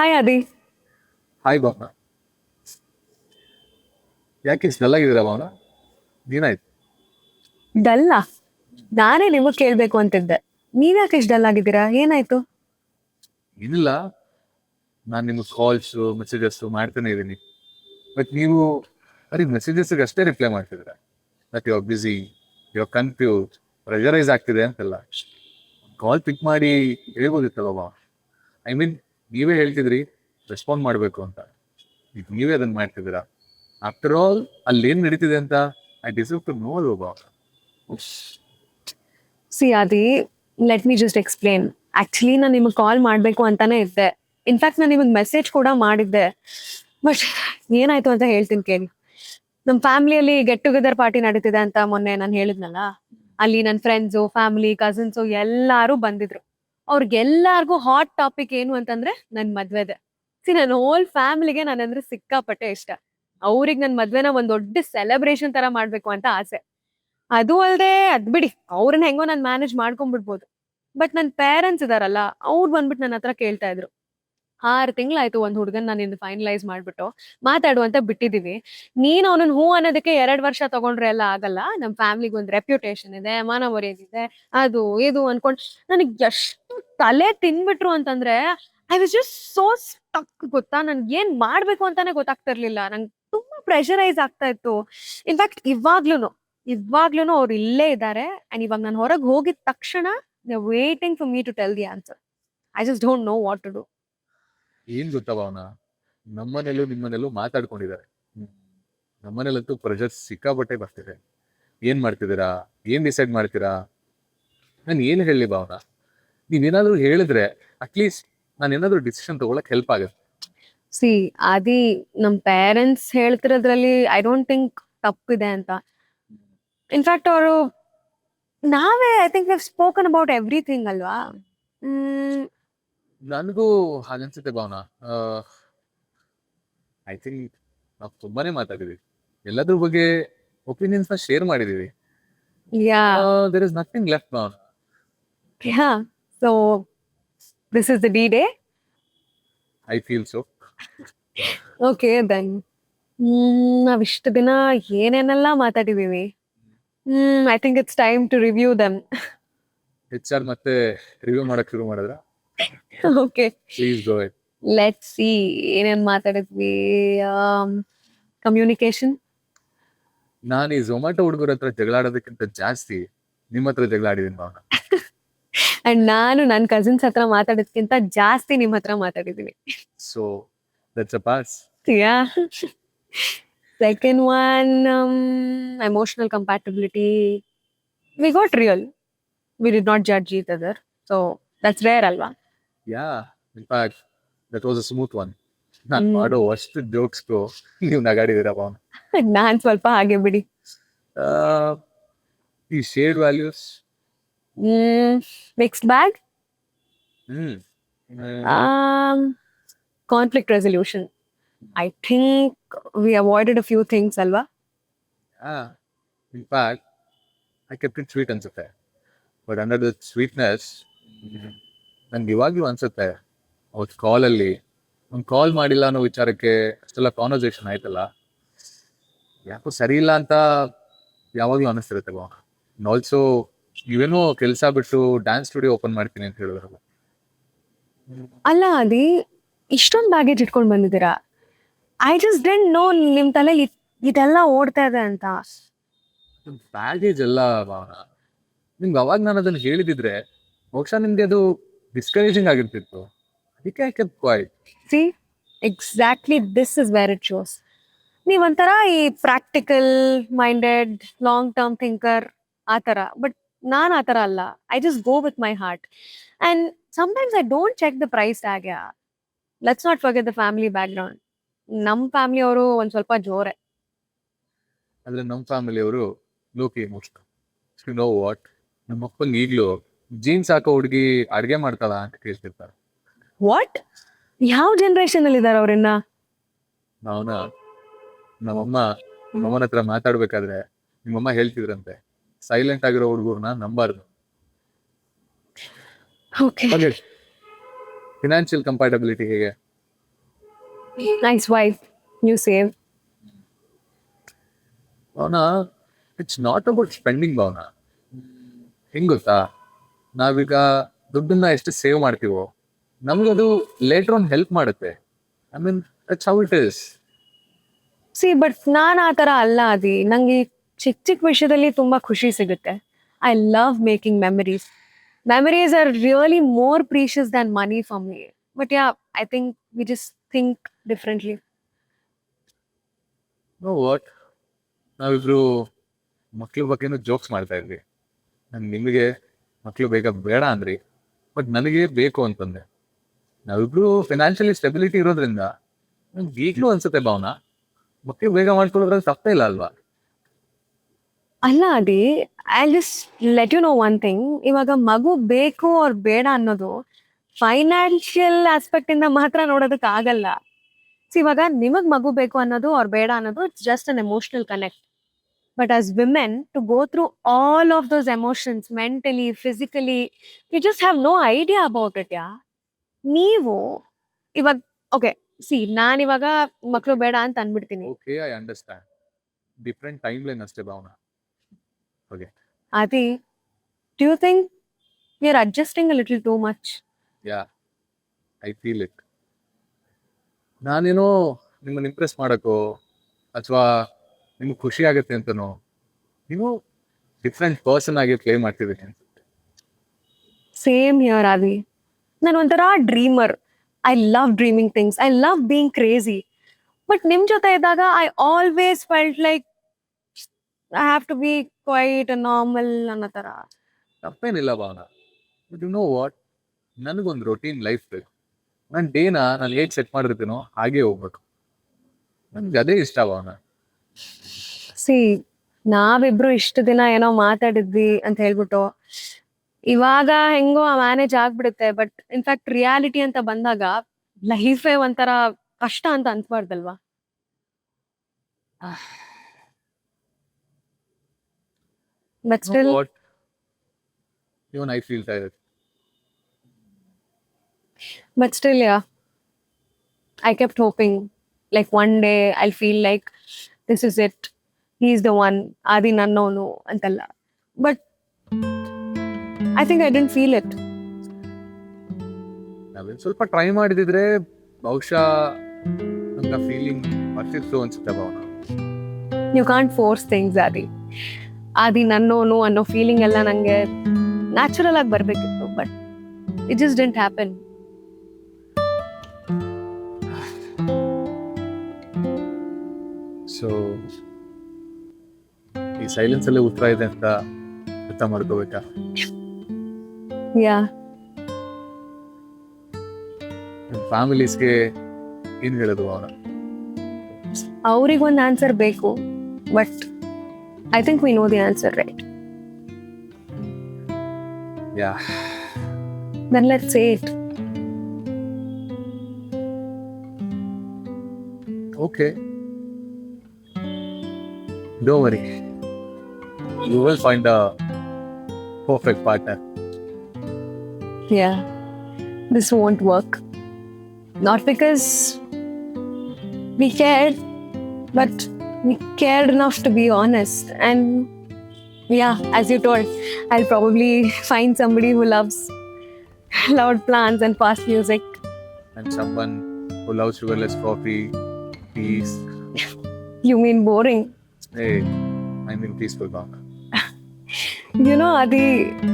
Hi ಆದಿ. Hi ಭಾವನ. ಯಾಕೆ ಇಷ್ಟು dull ಆಗಿದ್ದೀರಾ ಭಾವನ? ಏನಾಯ್ತು? ಡಲ್ಲ? ನಾನೇ ನಿಮಗ್ ಕೇಳ್ಬೇಕು ಅಂತಿದ್ದೆ. ನೀವ್ಯಾಕೆ ಇಷ್ಟ ಡಲ್ ಆಗಿದ್ದೀರಾ? ಏನಾಯ್ತು? ಏನಿಲ್ಲ, ನಾನು ನಿಮ್ಗೆ ಕಾಲ್ಸ್ ಮೆಸೇಜಸ್ ಮಾಡ್ತಾನೆ ಇದ್ದೀನಿ. ಬಟ್ ನೀವು ಬರೀ ಮೆಸೇಜಸ್ಗೆ ಅಷ್ಟೇ ರಿಪ್ಲೈ ಮಾಡ್ತಿದ್ದೀರಾ. That you are busy, you are confuse, pressurise ಆಗ್ತಿದೆ ಅಂತೆಲ್ಲ. ಕಾಲ್ ಪಿಕ್ ಮಾಡಿ ಹೇಳ್ಬೋದಿತ್ತಲ್ಲ ಭಾವ. ಐ ಮೀನ್, ನೀವೇ ಹೇಳ್ತಿದ್ರಿ ರೆಸ್ಪಾಂಡ್ ಮಾಡಬೇಕು ಅಂತ. ಈಗ ನೀವೇ ಅದನ್ನ ಮಾಡ್ತಿದ್ದೀರಾ. ಆಫ್ಟರ್ ಆಲ್ ಅಲ್ಲಿ ಏನ್ ನಡೀತಿದೆ ಅಂತ ಐ ಡಿಸರ್ವ್ ಟು ನೋ ಅಲ್ವಾ ಭಾವ. ಸಿ ಆದಿ, let me just explain. Actually ನಾನು ನಿಮಗೆ ಕಾಲ್ ಮಾಡಬೇಕು ಅಂತಾನೆ ಇದ್ದೆ. ಇನ್ಫ್ಯಾಕ್ಟ್ ನಾನು ನಿಮಗೆ ಮೆಸೇಜ್ ಕೂಡ ಮಾಡಿದ್ದೆ. ಬಟ್ ಏನಾಯ್ತು ಅಂತ ಹೇಳ್ತೀನಿ ಕೇಳಿ. ನಮ್ಮ ಫ್ಯಾಮಿಲಿಯಲ್ಲಿ ಗೆಟ್ ಟುಗೆದರ್ ಪಾರ್ಟಿ ನಡೀತಿದೆ ಅಂತ ಮೊನ್ನೆ ನಾನು ಹೇಳಿದ್ನಲ್ಲ. ಅಲ್ಲಿ ನನ್ನ ಫ್ರೆಂಡ್ಸು, ಫ್ಯಾಮಿಲಿ, ಕಸಿನ್ಸು ಎಲ್ಲಾರು ಬಂದಿದ್ರು. ಅವ್ರಿಗೆಲ್ಲಾರ್ಗೂ ಹಾಟ್ ಟಾಪಿಕ್ ಏನು ಅಂತಂದ್ರೆ ನನ್ ಮದ್ವೆದೆ. ನನ್ನ ಹೋಲ್ ಫ್ಯಾಮಿಲಿಗೆ ನಾನಂದ್ರೆ ಸಿಕ್ಕಾಪಟ್ಟೆ ಇಷ್ಟ. ಅವ್ರಿಗೆ ನನ್ ಮದ್ವೆನ ಒಂದ್ ದೊಡ್ಡ ಸೆಲೆಬ್ರೇಷನ್ ತರ ಮಾಡ್ಬೇಕು ಅಂತ ಆಸೆ. ಅದು ಅಲ್ದೆ ಅದ್ ಬಿಡಿ, ಅವ್ರನ್ನ ಹೆಂಗೋ ನಾನ್ ಮ್ಯಾನೇಜ್ ಮಾಡ್ಕೊಂಡ್ಬಿಡ್ಬೋದು. ಬಟ್ ನನ್ ಪೇರೆಂಟ್ಸ್ ಇದಾರಲ್ಲ, ಅವ್ರು ಬಂದ್ಬಿಟ್ಟು ನನ್ನ ಹತ್ರ ಕೇಳ್ತಾ ಇದ್ರು. 6 ತಿಂಗಳಾಯ್ತು ಒಂದ್ ಹುಡ್ಗನ್ ನಾನು ಇನ್ನು ಫೈನಲೈಸ್ ಮಾಡ್ಬಿಟ್ಟು ಮಾತಾಡುವಂತ ಬಿಟ್ಟಿದೀವಿ. ನೀನ್ ಅವನನ್ನ ಹೂ ಅನ್ನೋದಕ್ಕೆ 2 ವರ್ಷ ತಗೊಂಡ್ರೆ ಎಲ್ಲ ಆಗಲ್ಲ. ನಮ್ ಫ್ಯಾಮಿಲಿಗೆ ಒಂದ್ ರೆಪ್ಯುಟೇಷನ್ ಇದೆ, ಮಾನ ಮರ್ಯಾದೆ, ಅದು ಇದು ಅನ್ಕೊಂಡ್ ನನಗ್ ಎಷ್ಟು ತಲೆ ತಿನ್ಬಿಟ್ರು ಅಂತಂದ್ರೆ I was just so stuck. ಗೊತ್ತಾ, ನನ್ಗೆ ಏನ್ ಮಾಡ್ಬೇಕು ಅಂತಾನೆ ಗೊತ್ತಾಗ್ತಿರ್ಲಿಲ್ಲ. ನಂಗೆ ತುಂಬಾ ಪ್ರೆಷರೈಸ್ ಆಗ್ತಾ ಇತ್ತು. ಇನ್ಫ್ಯಾಕ್ಟ್ ಇವಾಗ್ಲೂನು ಅವ್ರು ಇಲ್ಲೇ ಇದ್ದಾರೆ. ಅಂಡ್ ಇವಾಗ ನಾನು ಹೊರಗೆ ಹೋಗಿದ ತಕ್ಷಣ they waiting for me to tell the answer. I just don't know what to do. ಏನ್ ಗೊತ್ತಾ ಭಾವನ, ನಮ್ಮನೇಲೂ ನಿಮ್ಮನೇಲೂ ಮಾತಾಡ್ಕೊಂಡಿದ್ದಾರೆ. ನಮ್ಮನೇಲಂತೂ ಪ್ರೆಷರ್ ಸಿಕ್ಕಾಬಟ್ಟೆ ಬರ್ತಿದೆ. ಏನ್ ಮಾಡ್ತಿದ್ದೀರಾ, ಏನ್ ಡಿಸೈಡ್ ಮಾಡ್ತೀರಾ? ನಾನು ಏನು ಹೇಳಿ ಭಾವನ, ನೀವೇನಾದ್ರೂ ಹೇಳಿದ್ರೆ ಅಟ್ಲೀಸ್ಟ್ ನಾನು ಏನಾದ್ರೂ ಡಿಸಿಷನ್ ತಗೊಳಕ್ ಹೆಲ್ಪ್ ಆಗುತ್ತೆ. ಸಿ ಆದಿ, ನಮ್ ಪೇರೆಂಟ್ಸ್ ಹೇಳ್ತಿರೋದ್ರಲ್ಲಿ ಐ ಡೋಂಟ್ ಥಿಂಕ್ ತಪ್ಪಿದೆ ಅಂತ. ಇನ್ಫ್ಯಾಕ್ಟ್ ಅವರು ನಾವೇ I think view spoken about everything ಅಲ್ವಾ. ನನಗೂ ಹಾಗನ್ಸುತ್ತೆ ಭಾವನ. ಐ ಥಿಂಕ್ ನಾವು ತುಂಬಾನೇ ಮಾತಾಡಿದೀವಿ, ಎಲ್ಲದ್ರ ಬಗ್ಗೆ ಒಪಿನಿಯನ್ಸ್ ನ ಶೇರ್ ಮಾಡಿದೀವಿ. Yeah there is nothing left Bhavana. Yeah so this is the D day. I feel so. Okay then. ನಾವ್ ಇಷ್ಟು ದಿನ ಏನೇನೆಲ್ಲ ಮಾತಾಡಿದೀವಿ. I think it's time to review them. HR ಮತ್ತೆ ರಿವ್ಯೂ ಮಾಡಕ್ ಶುರು ಮಾಡಿದ್ರ? Okay, please go it. Let's see ಏನೇನ್ ಮಾತಾಡಿದ್ವಿ. ಕಮ್ಯುನಿಕೇಶನ್. ನಾನು ಈ ಝೊಮ್ಯಾಟೊ ಹುಡುಗರ ಹತ್ರ ಜಗಳಾಡೋದಕ್ಕಿಂತ ಜಾಸ್ತಿ ನಿಮ್ಮ ಹತ್ರ ಜಗಳ ಆಡಿದೀನಿ ಭಾವನ. ಅಂಡ್ ನಾನು ನನ್ನ ಕಸಿನ್ಸ್ ಹತ್ರ ಮಾತಾಡೋದ್ಕಿಂತ ಜಾಸ್ತಿ ನಿಮ್ ಹತ್ರ ಮಾತಾಡಿದೀನಿ. So that's a pass. Yeah. Second one, emotional compatibility. We got real. We did not judge each other. So that's rare ಅಲ್ವಾ? Yeah, in fact that was a smooth one. ನಾನು ಮಾಡೋ ಅಷ್ಟು ಜೋಕ್ಸ್ಗೂ ನೀವು ನಗಾಡಿದೀರ ಭಾವನ. ನಾನ್ ಸ್ವಲ್ಪ ಹಾಗೆ ಬಿಡಿ. ಈ ಶೇರ್ಡ್ values. Mixed bag. Conflict resolution. I think we avoided a few things ಅಲ್ವಾ? In fact I kept it sweet ಅನ್ಸುತ್ತೆ. ಬಟ್ ಅಂಡರ್ ದ ಸ್ವೀಟ್ನೆಸ್ ನನ್ಗೆ ಇವಾಗ್ಲೂ ಅನ್ಸುತ್ತೆ, ಅವತ್ತು ಕಾಲಲ್ಲಿ ಒಂದು ಕಾಲ್ ಮಾಡಿಲ್ಲ ಅನ್ನೋ ವಿಚಾರಕ್ಕೆ ಅಷ್ಟೆಲ್ಲ ಕಾನ್ವರ್ಸೇಷನ್ ಆಯ್ತಲ್ಲ, ಯಾಕೋ ಸರಿ ಇಲ್ಲ ಅಂತ ಯಾವಾಗ್ಲೂ ಅನಿಸ್ತಿರುತ್ತೆ ಬಾ. ಆಲ್ಸೋ ನೀವೇನೋ ಕೆಲಸ ಬಿಟ್ಟು ಡ್ಯಾನ್ಸ್ ಸ್ಟುಡಿಯೋ ಓಪನ್ ಮಾಡ್ತೀನಿ ಅಂತ ಹೇಳಿದ್ರಲ್ಲ. ಅಲ್ಲ ಅದಿ, ಇಷ್ಟೊಂದು ಬ್ಯಾಗೇಜ್ ಇಟ್ಕೊಂಡು ಬಂದಿದ್ದೀರಾ. ಐ ಜಸ್ಟ್ ಡಿಡ್ಂಟ್ ನೋ ನಿಮ್ ತಲೆಯಲ್ಲಿ ಇದೆಲ್ಲ ಓಡ್ತಾ ಇದೆ ಅಂತ. ಬ್ಯಾಗೇಜ್ ಎಲ್ಲ ಭಾವನ, ನಿಮ್ಗೆ ಅವಾಗ ನಾನು ಅದನ್ನ ಹೇಳಿದಿದ್ರೆ ಬಹುಶಃ ನಿಮ್ಗೆ ಅದು ಡಿಸ್ಕರೇಜಿಂಗ್ ಆಗಿರ್ತಿತ್ತು. ಅದಕ್ಕೆ I kept quiet. See, exactly this is where it shows. ನೀವಂತರ ಈ practical minded long term thinker ಆ ಥರ. ಬಟ್ ನಾನು ಆ ಥರ ಅಲ್ಲ. I just go with my heart. And sometimes I don't check the price tag. Let's not forget the family background. ನಮ್ಮ family ಅವರು ಒಂದು ಸ್ವಲ್ಪ ಜೋರೆ. ಅಂದ್ರೆ ನಮ್ಮ ಫ್ಯಾಮಿಲಿಯವರು low key emotional. You know what, ನಮ್ಮ ಅಪ್ಪಂಗೆ ಈಗಲೂ ಜೀನ್ಸ್ ಹಾಕೋ ಹುಡುಗಿ ಅಡುಗೆ ಮಾಡ್ತಾಳ ಅಂತ ಕೇಳ್ತಿರ್ತಾರೆ. ವಾಟ್? ಯಾವ ಜನರೇಷನ್ ಅಲ್ಲಿ ಇದಾರೆ ಅವ್ರನ್ನ? ನಾವನ ನಮ್ಮಮ್ಮನ ಹತ್ರ ಮಾತಾಡ್ಬೇಕಾದ್ರೆ ನಿಮ್ಮಮ್ಮ ಹೇಳ್ತಿದ್ರಂತೆ, ಸೈಲೆಂಟ್ ಆಗಿರೋ ಹುಡುಗರ್ನ ನಂಬಾರ್ದು. ಓಕೆ. ಫಿನಾನ್ಷಿಯಲ್ ಕಂಪ್ಯಾಟಬಿಲಿಟಿ ಹೇಗೆ? Nice wife. You save. Bhavana, it's not about spending Bhavana. ಹೆಂಗ್ ಗೊತ್ತಾ, ನಾವೀಗ ದುಡ್ಡನ್ನ ಎಷ್ಟು ಸೇವ್ ಮಾಡ್ತೀವೋ ನಮ್ಗದು ಲೇಟರ್ ಆನ್ ಹೆಲ್ಪ್ ಮಾಡುತ್ತೆ. I mean that's how it is. C but ನಾನು ಆ ಥರ ಅಲ್ಲ ಅದಿ. ನಂಗೆ ಈ ಚಿಕ್ಕ ಚಿಕ್ಕ ವಿಷಯದಲ್ಲಿ ತುಂಬ ಖುಷಿ ಸಿಗುತ್ತೆ. I love making memories. Memories are really more precious than money for me. But yeah, I think we just think differently. Know what, ನಾವಿಬ್ರು ಮಕ್ಳ ಬಗ್ಗೆನೂ ಜೋಕ್ಸ್ ಮಾಡ್ತಾ ಇದ್ವಿ. ನಿಮಗೆ ಮಕ್ಳು ಬೇಡ ಅಂದ್ರಿ, ಬಟ್ ನನಗೆ ಬೇಕು ಅಂತಂದೆ. ನಾವಿಬ್ರು ಫಿನಾನ್ಷಿಯಲಿ ಸ್ಟೆಬಿಲಿಟಿ ಇರೋದ್ರಿಂದ ನಂಗೆ ಈಗಲೂ ಅನ್ಸುತ್ತೆ ಭಾವನಾ, ಮಕ್ಳು ಬೇಗ ಮಾಡ್ಕೊಳ್ಳೋದ್ರಲ್ಲಿ ತಪ್ಪೇ ಇಲ್ಲ ಅಲ್ವಾ? ಅಲ್ಲ Adi, I just let you know one thing. ಇವಾಗ ಮಗು ಬೇಕು ಅವ್ರ ಬೇಡ ಅನ್ನೋದು ಫೈನಾನ್ಷಿಯಲ್ ಆಸ್ಪೆಕ್ಟ್ ಇಂದ ಮಾತ್ರ ನೋಡೋದಕ್ಕೆ ಆಗಲ್ಲ. ಇವಾಗ ನಿಮಗ್ ಮಗು ಬೇಕು ಅನ್ನೋದು ಅವ್ರ ಬೇಡ ಅನ್ನೋದು it's just an emotional connect. But as women to go through all of those emotions mentally physically, you just have no idea about it. ನೀವು ಇವಾಗ ಓಕೆ ನಾನಿವಾಗ ಮಕ್ಳು ಬೇಡ ಅಂತ ಅನ್ಬಿಡ್ತೀನಿ. Okay, I understand. Different timeline ಅಷ್ಟೇ Bhavana. Okay, Adi, do you think you're adjusting a little too much? Yeah, I feel it. ನಾನೇನೋ ನಿಮ್ಮನ್ನು ಇಂಪ್ರೆಸ್ ಮಾಡೋಕ್ಕೋ ಅಥವಾ ನಿಮ್ಗೆ ಖುಷಿ ಆಗುತ್ತೆ ಅಂತನೋ ನೀವು ಡಿಫ್ರೆಂಟ್ ಪರ್ಸನ್ ಆಗಿ ಪ್ಲೇ ಮಾಡ್ತಿದ್ದೀನಿ ಅನ್ಸುತ್ತೆ. Same here, Adi. ನಾನು ಒಂಥರ dreamer. I love dreaming things. I love being crazy. But ನಿಮ್ ಜೊತೆ ಇದ್ದಾಗ I always felt like I have to be quite normal ಅನ್ನೋ ಥರ. ತಪ್ಪೇನಿಲ್ಲ Bhavana, but you know what, ನನಗೊಂದು ರೊಟೀನ್ ಲೈಫ್ ಬೇಕು. ನನ್ನ ಡೇನ ನಾನು ಹೇಗೆ ಸೆಟ್ ಮಾಡಿರ್ತೀನೋ ಹಾಗೆ ಹೋಗ್ಬೇಕು. ನನ್ಗೆ ಅದೇ ಇಷ್ಟ ಭಾವನಾ. ನಾವಿಬ್ರು ಇಷ್ಟು ದಿನ ಏನೋ ಮಾತಾಡಿದ್ವಿ ಅಂತ ಹೇಳ್ಬಿಟ್ಟು ಇವಾಗ ಹೆಂಗೋ ಮ್ಯಾನೇಜ್ ಆಗ್ಬಿಡುತ್ತೆ. ಬಟ್ ಇನ್ಫ್ಯಾಕ್ಟ್ ರಿಯಾಲಿಟಿ ಅಂತ ಬಂದಾಗ ಲೈಫೇ ಒಂಥರ ಕಷ್ಟ ಅಂತ ಅನ್ಸ್ಬಾರ್ದಲ್ವಾ? But still what, even I feel tired. But still, yeah, I kept hoping like one day I'll feel like this is it. He's the one. Adi nannonu antalla. But I think I didn't feel it. ನಾವೇನು ಸ್ವಲ್ಪ try ಮಾಡಿದಿದ್ರೆ ಬಹುಶಃ ನನ್ನ feeling ಬರ್ತಿತ್ತು ಅನ್ಸುತ್ತೆ Bhavana. You can't force things, Adi. Adi nannonu ಅನ್ನೋ feeling ಎಲ್ಲ ನಂಗೆ natural ಆಗಿ ಬರ್ಬೇಕಿತ್ತು. But it just didn't happen. So ಈ ಸೈಲೆನ್ಸ್ ಅಲ್ಲೇ ಉತ್ತರ ಇದೆ ಅಂತ ಅರ್ಥ ಮಾಡ್ಕೋಬೇಕಾ? Yeah. ಫ್ಯಾಮಿಲೀಸ್ಗೆ ಏನು ಹೇಳೋದು ಭಾವನಾ? ಅವ್ರಿಗೊಂದು ಆನ್ಸರ್ ಬೇಕು. But I think we know the answer, right? Yeah, Then let's say it. okay. Don't worry. You will find a perfect partner. Yeah. This won't work. Not because we cared, but we cared enough to be honest. And yeah, as you told, I'll probably find somebody who loves loud plants and fast music. And someone who loves sugarless coffee, peace. You mean boring? Hey, I mean peaceful Bhavana. You know, Adi,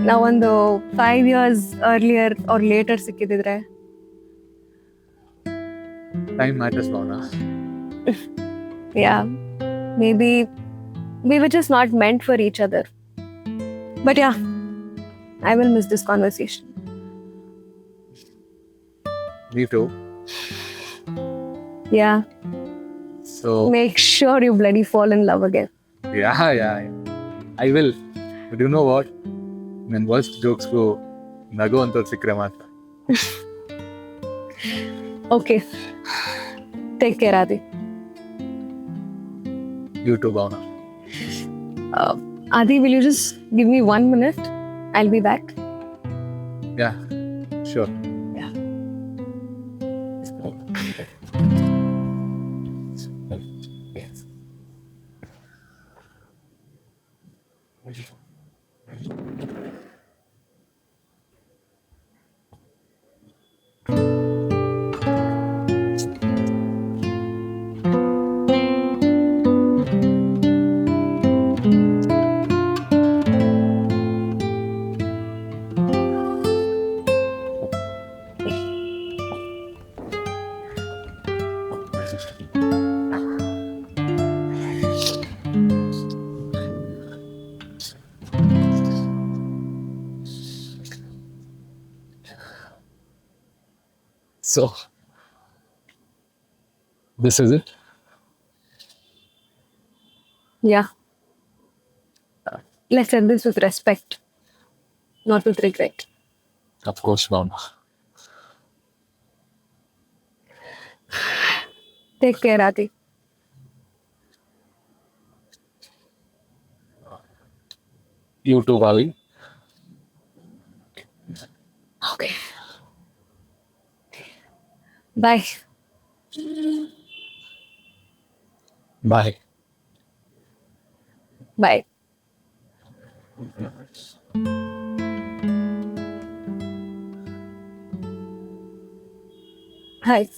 ನಾವೊಂದು 5 years earlier or later ಸಿಕ್ಕಿದ್ರೆ. Time matters Bhavana. Yeah, maybe we were just not meant for each other. But yeah, I will miss this conversation. Me too. Yeah, So make sure you bloody fall in love again. yeah. I will. But you know what? ನನ್ನ worst ಜೋಕ್ಸ್ಗೂ ನಗು ಅಂತ ಸಿಕ್ಕರೆ ಮಾತ್ರ. Okay, take care, Adi. You too Bhavana. Adi, will you just give me 1 minute? I'll be back. Yeah, sure. Yeah. So, this is it. Yeah. Let's end this with respect, not with regret. Of course, Bhavna. Take care, Adi. You too, Bhavi. Okay. Bye. Bye. Bye. Hi.